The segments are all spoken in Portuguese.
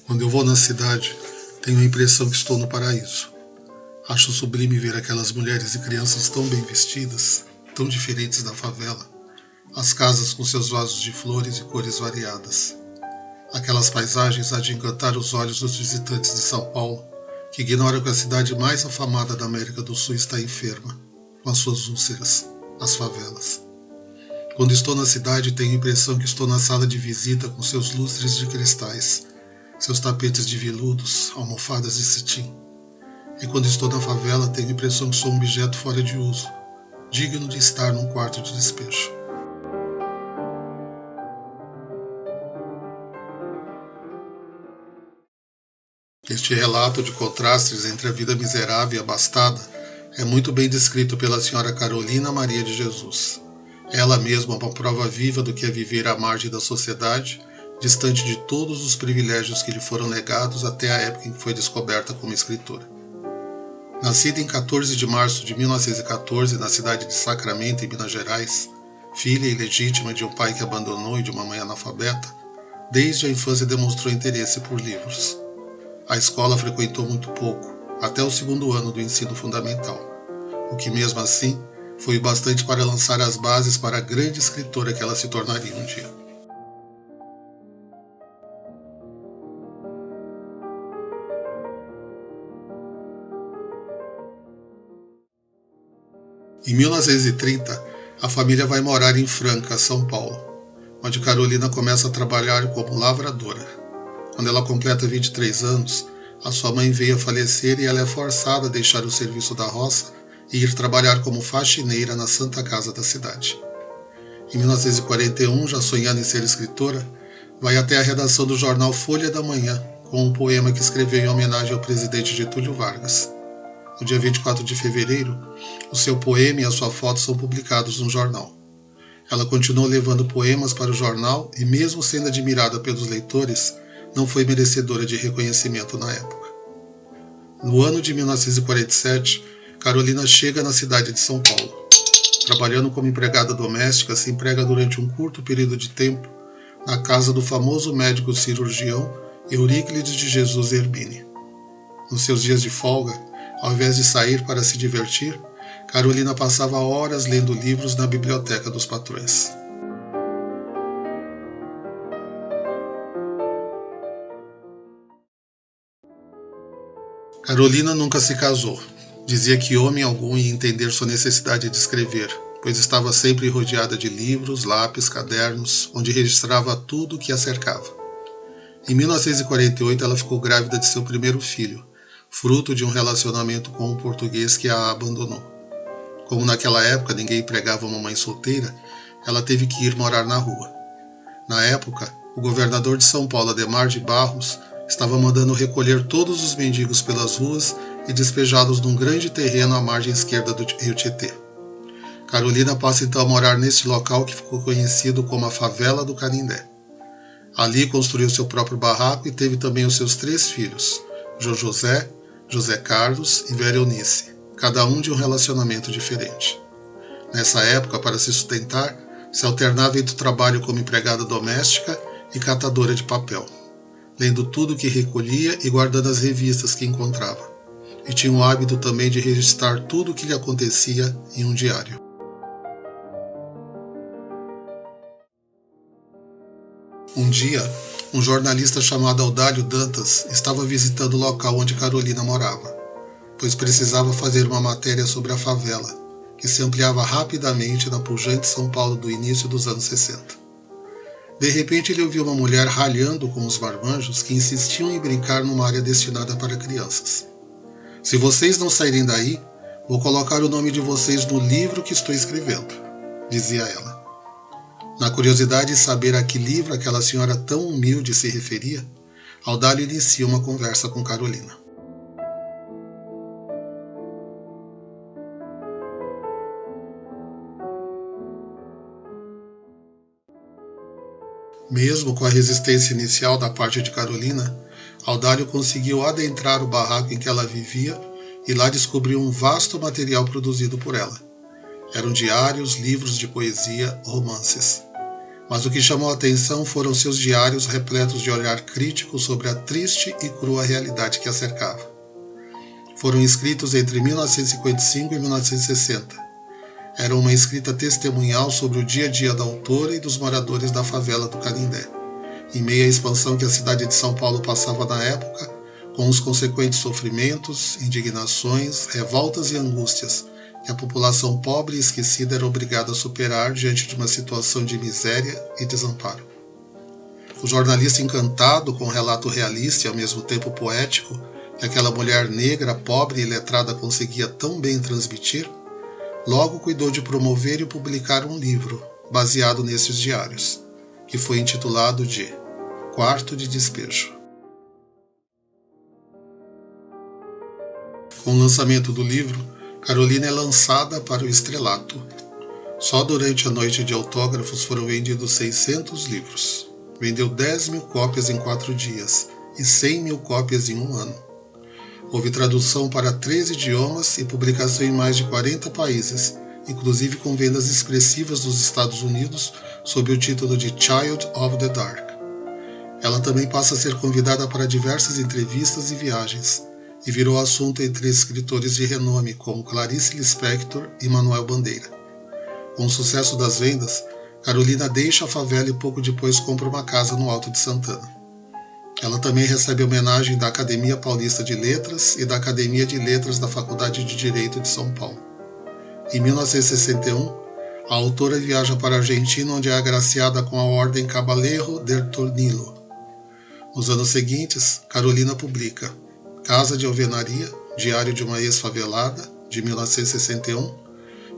Quando eu vou na cidade, tenho a impressão que estou no paraíso. Acho sublime ver aquelas mulheres e crianças tão bem vestidas, tão diferentes da favela. As casas com seus vasos de flores e cores variadas. Aquelas paisagens há de encantar os olhos dos visitantes de São Paulo, que ignoram que a cidade mais afamada da América do Sul está enferma, com as suas úlceras, as favelas. Quando estou na cidade, tenho a impressão que estou na sala de visita com seus lustres de cristais, seus tapetes de veludos, almofadas de cetim. E quando estou na favela, tenho a impressão que sou um objeto fora de uso, digno de estar num quarto de despejo. Este relato de contrastes entre a vida miserável e abastada é muito bem descrito pela senhora Carolina Maria de Jesus. Ela mesma é uma prova viva do que é viver à margem da sociedade, distante de todos os privilégios que lhe foram negados até a época em que foi descoberta como escritora. Nascida em 14 de março de 1914 na cidade de Sacramento, em Minas Gerais, filha ilegítima de um pai que abandonou e de uma mãe analfabeta, desde a infância demonstrou interesse por livros. A escola frequentou muito pouco, até o segundo ano do ensino fundamental, o que mesmo assim foi o bastante para lançar as bases para a grande escritora que ela se tornaria um dia. Em 1930, a família vai morar em Franca, São Paulo, onde Carolina começa a trabalhar como lavradora. Quando ela completa 23 anos, a sua mãe veio a falecer e ela é forçada a deixar o serviço da roça e ir trabalhar como faxineira na Santa Casa da cidade. Em 1941, já sonhando em ser escritora, vai até a redação do jornal Folha da Manhã com um poema que escreveu em homenagem ao presidente Getúlio Vargas. No dia 24 de fevereiro, o seu poema e a sua foto são publicados no jornal. Ela continuou levando poemas para o jornal e, mesmo sendo admirada pelos leitores, não foi merecedora de reconhecimento na época. No ano de 1947, Carolina chega na cidade de São Paulo. Trabalhando como empregada doméstica, se emprega durante um curto período de tempo na casa do famoso médico cirurgião Euríclides de Jesus Erbini. Nos seus dias de folga, ao invés de sair para se divertir, Carolina passava horas lendo livros na biblioteca dos patrões. Carolina nunca se casou. Dizia que homem algum ia entender sua necessidade de escrever, pois estava sempre rodeada de livros, lápis, cadernos, onde registrava tudo o que a cercava. Em 1948, ela ficou grávida de seu primeiro filho, fruto de um relacionamento com um português que a abandonou. Como naquela época ninguém empregava uma mãe solteira, ela teve que ir morar na rua. Na época, o governador de São Paulo, Adhemar de Barros, estava mandando recolher todos os mendigos pelas ruas e despejá-los num grande terreno à margem esquerda do rio Tietê. Carolina passa então a morar neste local que ficou conhecido como a Favela do Canindé. Ali construiu seu próprio barraco e teve também os seus 3 filhos, João José, José Carlos e Vera Eunice, cada um de um relacionamento diferente. Nessa época, para se sustentar, se alternava entre o trabalho como empregada doméstica e catadora de papel, lendo tudo o que recolhia e guardando as revistas que encontrava. E tinha o hábito também de registrar tudo o que lhe acontecia em um diário. Um dia, um jornalista chamado Audálio Dantas estava visitando o local onde Carolina morava, pois precisava fazer uma matéria sobre a favela, que se ampliava rapidamente na pujante São Paulo do início dos anos 60. De repente ele ouviu uma mulher ralhando com os marmanjos que insistiam em brincar numa área destinada para crianças. Se vocês não saírem daí, vou colocar o nome de vocês no livro que estou escrevendo, dizia ela. Na curiosidade de saber a que livro aquela senhora tão humilde se referia, Audálio inicia uma conversa com Carolina. Mesmo com a resistência inicial da parte de Carolina, Audálio conseguiu adentrar o barraco em que ela vivia e lá descobriu um vasto material produzido por ela. Eram diários, livros de poesia, romances. Mas o que chamou a atenção foram seus diários repletos de olhar crítico sobre a triste e crua realidade que a cercava. Foram escritos entre 1955 e 1960. Era uma escrita testemunhal sobre o dia a dia da autora e dos moradores da favela do Canindé, em meio à expansão que a cidade de São Paulo passava na época, com os consequentes sofrimentos, indignações, revoltas e angústias que a população pobre e esquecida era obrigada a superar diante de uma situação de miséria e desamparo. O jornalista, encantado com o relato realista e ao mesmo tempo poético que aquela mulher negra, pobre e letrada conseguia tão bem transmitir, logo cuidou de promover e publicar um livro baseado nesses diários, que foi intitulado de Quarto de Despejo. Com o lançamento do livro, Carolina é lançada para o estrelato. Só durante a noite de autógrafos foram vendidos 600 livros. Vendeu 10 mil cópias em 4 dias e 100 mil cópias em um ano. Houve tradução para 13 idiomas e publicação em mais de 40 países, inclusive com vendas expressivas nos Estados Unidos sob o título de Child of the Dark. Ela também passa a ser convidada para diversas entrevistas e viagens, e virou assunto entre escritores de renome como Clarice Lispector e Manuel Bandeira. Com o sucesso das vendas, Carolina deixa a favela e pouco depois compra uma casa no Alto de Santana. Ela também recebe homenagem da Academia Paulista de Letras e da Academia de Letras da Faculdade de Direito de São Paulo. Em 1961, a autora viaja para a Argentina, onde é agraciada com a Ordem Caballero del Tornillo. Nos anos seguintes, Carolina publica Casa de Alvenaria, Diário de uma Ex-Favelada, de 1961,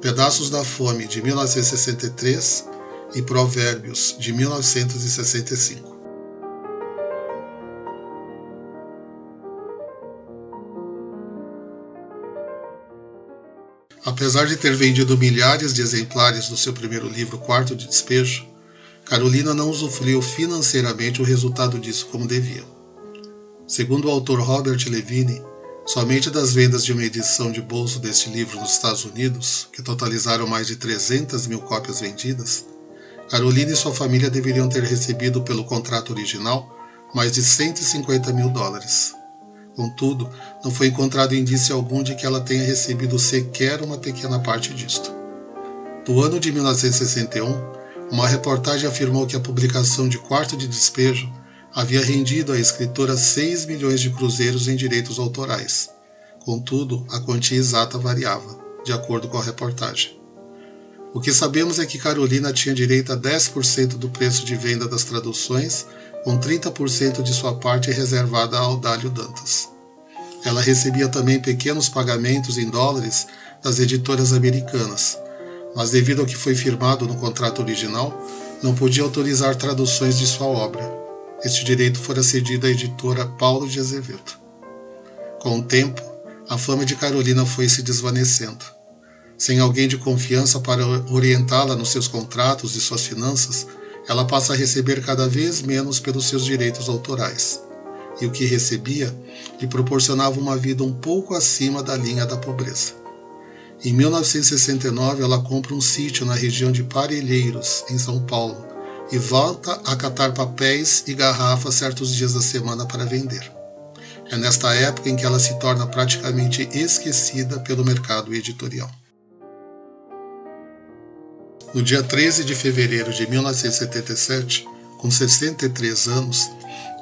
Pedaços da Fome, de 1963 e Provérbios, de 1965. Apesar de ter vendido milhares de exemplares do seu primeiro livro, Quarto de Despejo, Carolina não usufruiu financeiramente o resultado disso como devia. Segundo o autor Robert Levine, somente das vendas de uma edição de bolso deste livro nos Estados Unidos, que totalizaram mais de 300 mil cópias vendidas, Carolina e sua família deveriam ter recebido pelo contrato original mais de 150 mil dólares. Contudo, não foi encontrado indício algum de que ela tenha recebido sequer uma pequena parte disto. No ano de 1961, uma reportagem afirmou que a publicação de Quarto de Despejo havia rendido à escritora 6 milhões de cruzeiros em direitos autorais. Contudo, a quantia exata variava, de acordo com a reportagem. O que sabemos é que Carolina tinha direito a 10% do preço de venda das traduções, com 30% de sua parte reservada a Audálio Dantas. Ela recebia também pequenos pagamentos em dólares das editoras americanas, mas devido ao que foi firmado no contrato original, não podia autorizar traduções de sua obra. Este direito fora cedido à editora Paulo de Azevedo. Com o tempo, a fama de Carolina foi se desvanecendo. Sem alguém de confiança para orientá-la nos seus contratos e suas finanças, ela passa a receber cada vez menos pelos seus direitos autorais. E o que recebia lhe proporcionava uma vida um pouco acima da linha da pobreza. Em 1969, ela compra um sítio na região de Parelheiros, em São Paulo, e volta a catar papéis e garrafas certos dias da semana para vender. É nesta época em que ela se torna praticamente esquecida pelo mercado editorial. No dia 13 de fevereiro de 1977, com 63 anos,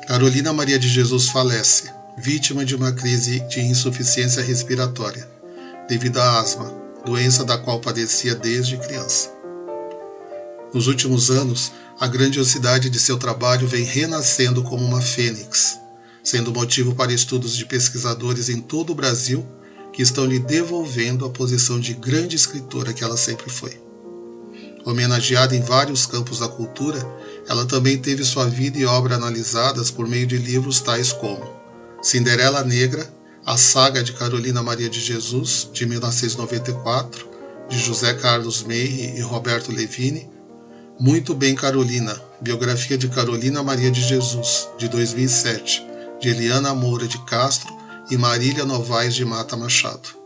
Carolina Maria de Jesus falece, vítima de uma crise de insuficiência respiratória, devido à asma, doença da qual padecia desde criança. Nos últimos anos, a grandiosidade de seu trabalho vem renascendo como uma fênix, sendo motivo para estudos de pesquisadores em todo o Brasil que estão lhe devolvendo a posição de grande escritora que ela sempre foi. Homenageada em vários campos da cultura, ela também teve sua vida e obra analisadas por meio de livros tais como Cinderela Negra, a Saga de Carolina Maria de Jesus, de 1994, de José Carlos Meire e Roberto Levine, Muito Bem Carolina, biografia de Carolina Maria de Jesus, de 2007, de Eliana Moura de Castro e Marília Novaes de Mata Machado.